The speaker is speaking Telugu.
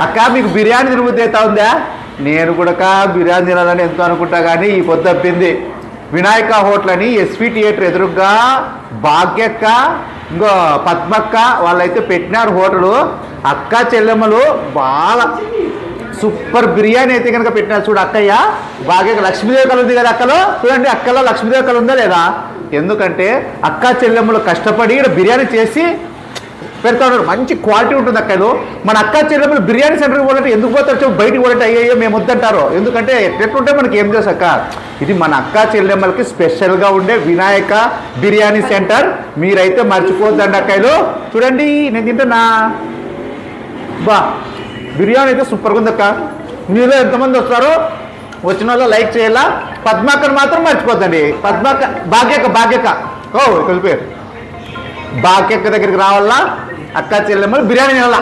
అక్క మీకు బిర్యానీ తినబుద్ధి అవుతా ఉందా? నేను కూడా బిర్యానీ తినాలని ఎంతో అనుకుంటా, కానీ ఈ పొద్దు తప్పింది. వినాయక హోటల్ అని ఎస్వి థియేటర్ ఎదురుగా భాగ్యక్క ఇంకో పద్మక్క వాళ్ళైతే పెట్టినారు హోటలు. అక్క చెల్లెమ్మలు బాగా సూపర్ బిర్యానీ అయితే కనుక పెట్టినారు. చూడు అక్కయ్య భాగ్యక్క లక్ష్మీదేవి కళ ఉంది కదా అక్కలో, చూడండి అక్కలో లక్ష్మీదేవి కళ ఉందా లేదా? ఎందుకంటే అక్క చెల్లెమ్మలు కష్టపడి ఇక్కడ బిర్యానీ చేసి పెడతా ఉన్నారు. మంచి క్వాలిటీ ఉంటుంది అక్కలు. మన అక్క చెల్లెమ్మలు బిర్యానీ సెంటర్కి పోవాలంటే ఎందుకు పోతారు? బయటికి పోవాలంటే అయ్యో మేము వద్దంటారు. ఎందుకంటే ఎట్లుంటే మనకి ఏం తెలుసు అక్క, ఇది మన అక్క చెల్లెమ్మలకి స్పెషల్గా ఉండే వినాయక బిర్యానీ సెంటర్. మీరైతే మర్చిపోద్దండి అక్కలు. చూడండి నేను తింటున్నా, బా బిర్యానీ అయితే సూపర్గా ఉంది అక్క. మీలో ఎంతమంది వస్తారో వచ్చిన వాళ్ళు లైక్ చేయాలా. పద్మాక్కను మాత్రం మర్చిపోద్దండి. పద్మాక్క భాగ్యక్క ఓ కలిపి భాగ్యక్క దగ్గరికి రావాలా. అక్క చెల్లెమ్మలు బిర్యానీ తినాలా.